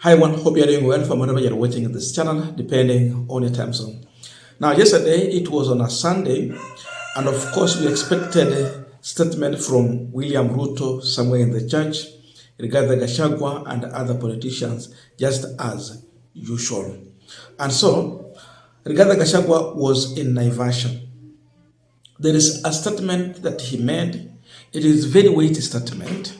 Hi everyone, hope you're doing well from wherever you're watching this channel, depending on your time zone. Now, yesterday it was on a Sunday, and of course we expected a statement from William Ruto somewhere in the church regarding Gachagwa and other politicians, just as usual. And so, regarding Gachagwa was in Naivasha. There is a statement that he made. It is a very weighty statement.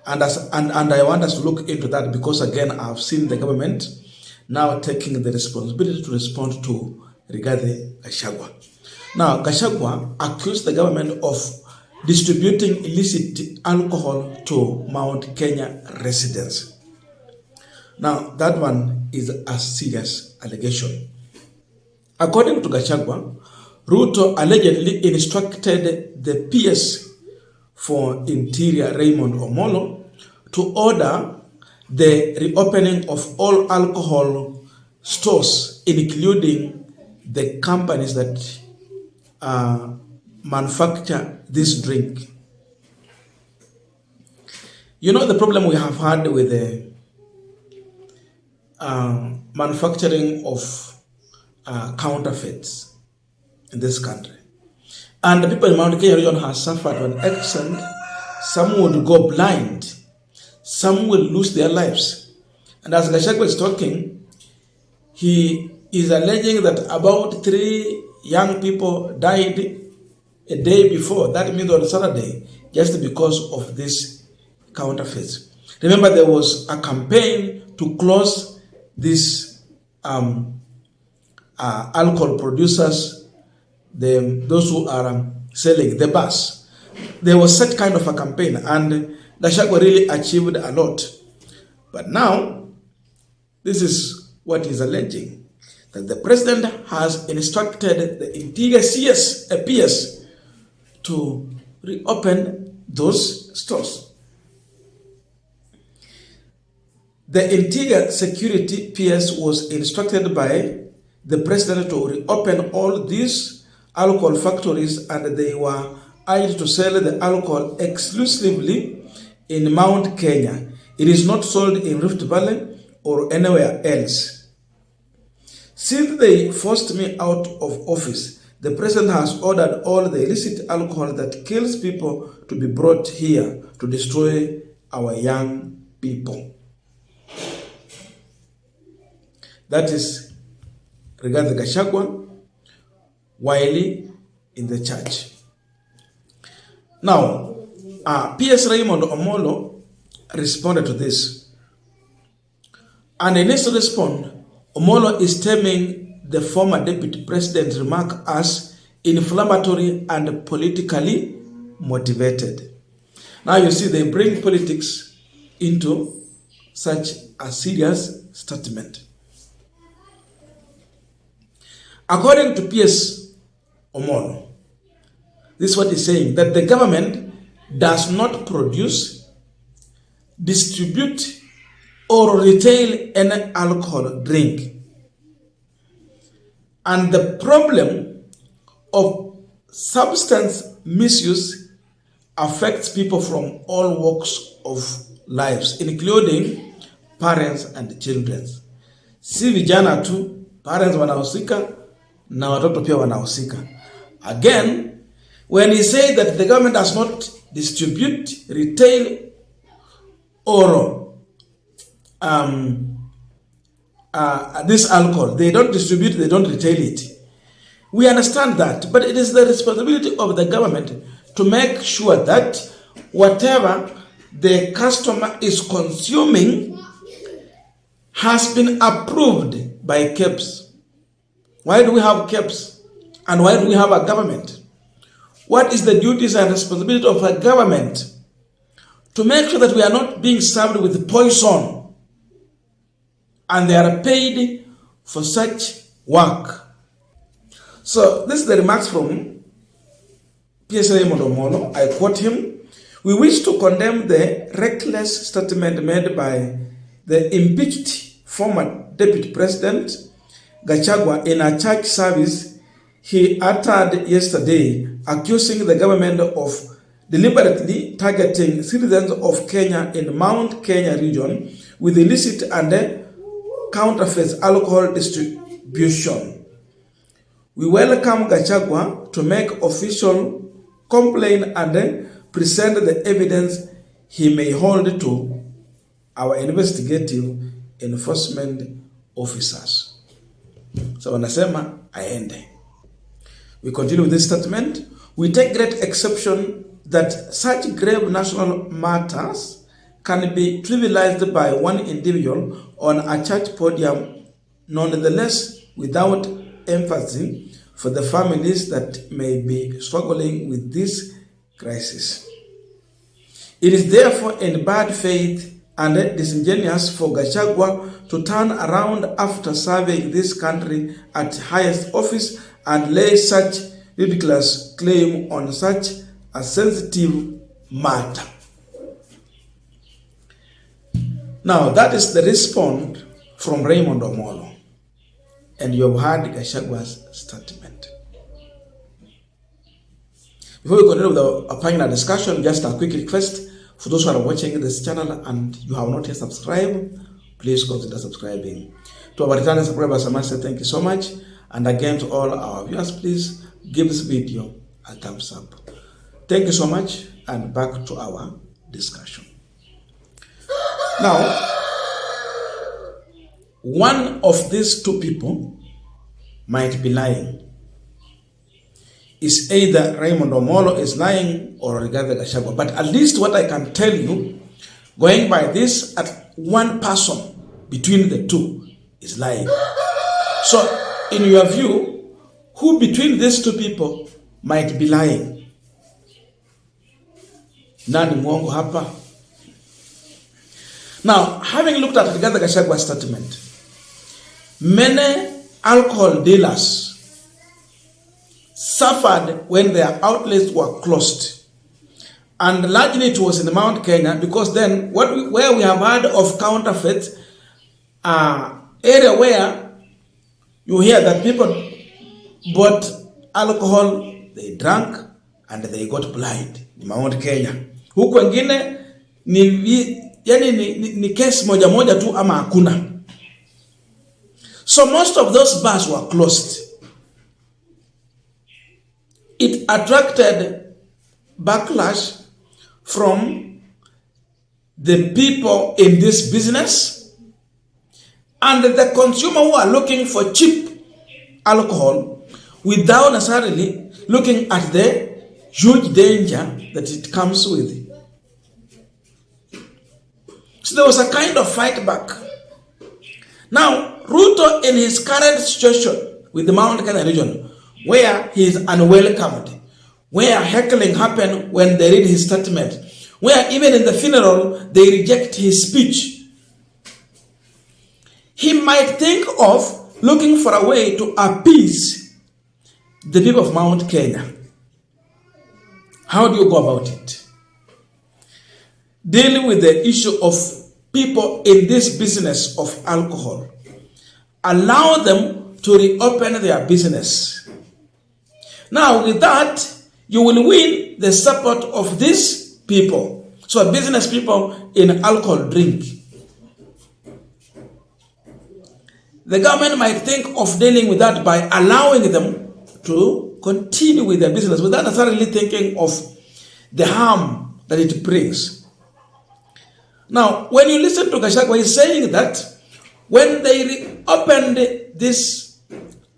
And I want us to look into that because, again, I've seen the government now taking the responsibility to respond to regarding Gachagwa. Now, Gachagwa accused the government of distributing illicit alcohol to Mount Kenya residents. Now, that one is a serious allegation. According to Gachagwa, Ruto allegedly instructed the PS for Interior Raymond Omolo to order the reopening of all alcohol stores, including the companies that manufacture this drink. You know the problem we have had with the manufacturing of counterfeits in this country. And the people in Mount Kenya region have suffered to an extent. Some would go blind. Some will lose their lives. And as Gachagwa is talking, he is alleging that about 3 young people died a day before. That means on Saturday, just because of this counterfeits. Remember, there was a campaign to close these alcohol producers, those who are selling the bus. There was such kind of a campaign, and Gachagwa really achieved a lot. But now, this is what he's alleging, that the president has instructed the Interior PS to reopen those stores. The Interior Security PS was instructed by the president to reopen all these alcohol factories, and they were asked to sell the alcohol exclusively in Mount Kenya. It is not sold in Rift Valley or anywhere else. Since they forced me out of office, the president has ordered all the illicit alcohol that kills people to be brought here to destroy our young people. That is regarding Gachagwa while in the church. Now, PS Raymond Omolo responded to this. And in his response, Omolo is terming the former deputy president's remark as inflammatory and politically motivated. Now you see, they bring politics into such a serious statement. According to PS Omolo, this is what he's saying, that the government does not produce, distribute, or retail any alcohol drink. And the problem of substance misuse affects people from all walks of lives, including parents and children. Si vijana tu, parents wanahusika, na watoto pia wanahusika. Again, when he said that the government does not distribute, retail, or this alcohol, they don't distribute, they don't retail it. We understand that, but it is the responsibility of the government to make sure that whatever the customer is consuming has been approved by KEBS. Why do we have KEBS? And why do we have a government? What is the duties and responsibility of a government to make sure that we are not being served with poison and they are paid for such work? So this is the remarks from PS Raymond Omolo. I quote him: "We wish to condemn the reckless statement made by the impeached former deputy president Gachagwa in a church service he uttered yesterday, accusing the government of deliberately targeting citizens of Kenya in Mount Kenya region with illicit and counterfeit alcohol distribution. We welcome Gachagwa to make official complaint and present the evidence he may hold to our investigative enforcement officers. So wanasema aende. We continue with this statement. We take great exception that such grave national matters can be trivialized by one individual on a church podium, nonetheless without empathy for the families that may be struggling with this crisis. It is therefore in bad faith and disingenuous for Gachagwa to turn around after serving this country at highest office and lay such ridiculous claim on such a sensitive matter. Now, that is the response from Raymond Omolo. And you have heard Gachagwa's statement. Before we continue with the panel discussion, just a quick request for those who are watching this channel and you have not yet subscribed, please consider subscribing. To our returning subscribers, I must say thank you so much. And again, to all our viewers, please give this video a thumbs up. Thank you so much, and back to our discussion. Now, one of these two people might be lying. Is either Raymond Omolo is lying or Rigathi Gachagua. But at least what I can tell you, going by this, at one person between the two is lying. So, in your view, who between these two people might be lying? Nani mwongo hapa? Now, having looked at Rigathi Gachagwa's statement, many alcohol dealers suffered when their outlets were closed. And largely it was in Mount Kenya, because then where we have heard of counterfeit, area where you hear that people bought alcohol, they drank, and they got blind in Mount Kenya. Huku wengine ni case moja moja tu ama hakuna. So most of those bars were closed. It attracted backlash from the people in this business and the consumer who are looking for cheap alcohol without necessarily looking at the huge danger that it comes with. So there was a kind of fight back. Now, Ruto, in his current situation with the Mount Kenya region, where he is unwelcomed, where heckling happened when they read his statement, where even in the funeral they reject his speech, he might think of looking for a way to appease the people of Mount Kenya. How do you go about it? Dealing with the issue of people in this business of alcohol. Allow them to reopen their business. Now, with that, you will win the support of these people. So, business people in alcohol drink. The government might think of dealing with that by allowing them to continue with their business without necessarily thinking of the harm that it brings. Now, when you listen to Gachagwa, he's saying that when they reopened this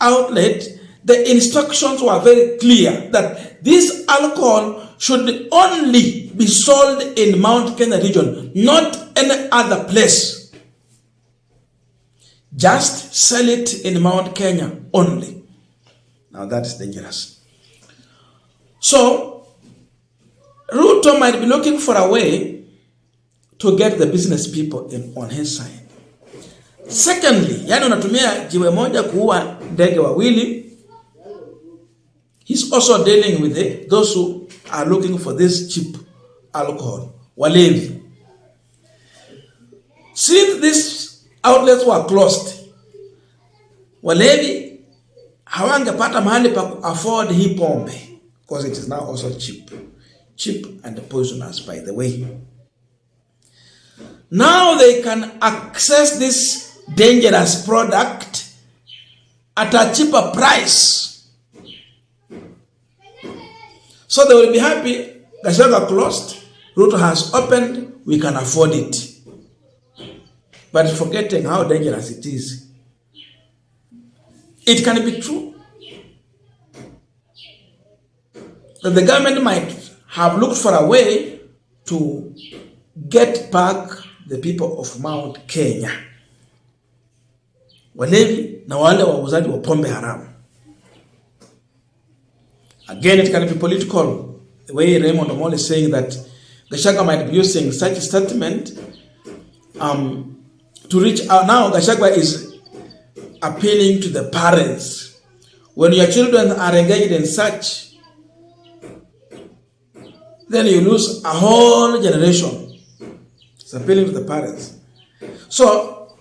outlet, the instructions were very clear that this alcohol should only be sold in Mount Kenya region, not any other place. Just sell it in Mount Kenya only. Now that is dangerous. So, Ruto might be looking for a way to get the business people on his side. Secondly, yani unatumia jiwe moja kuua ndege wawili. He's also dealing with those who are looking for this cheap alcohol. Walevi. Since these outlets were closed, walevi hawangepata mahali pa afford hii pombe, because it is now also cheap. Cheap and poisonous, by the way. Now they can access this dangerous product at a cheaper price. So they will be happy. Gachagwa closed, Ruto has opened, we can afford it. But forgetting how dangerous it is. It can be true that the government might have looked for a way to get back the people of Mount Kenya, walevi na wale wauzaji wa pombe haramu. Again, it can be political. The way Raymond Omolo is saying that Gachagwa might be using such a statement to reach out. Now Gachagwa is appealing to the parents. When your children are engaged in such, then you lose a whole generation. It's appealing to the parents. So,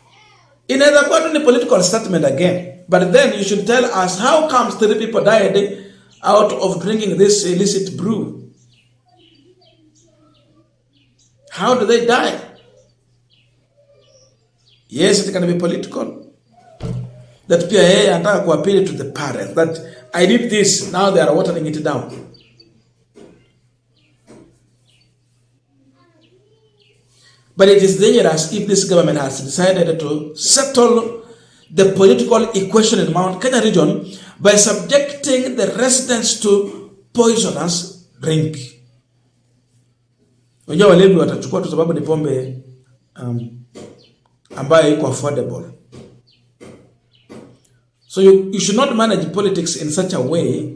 in other words, a political statement again. But then you should tell us how comes 3 people died out of drinking this illicit brew. How do they die? Yes, it can be political. That PIA and to appeal to the parents that I did this, now they are watering it down. But it is dangerous if this government has decided to settle the political equation in Mount Kenya region by subjecting the residents to poisonous drink. Wenyewe walevi watachukua tu sababu ni pombe ambayo iko affordable. So you should not manage politics in such a way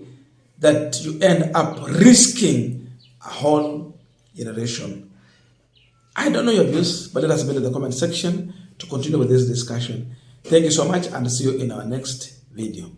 that you end up risking a whole generation. I don't know your views, but let us know in the comment section to continue with this discussion. Thank you so much and see you in our next video.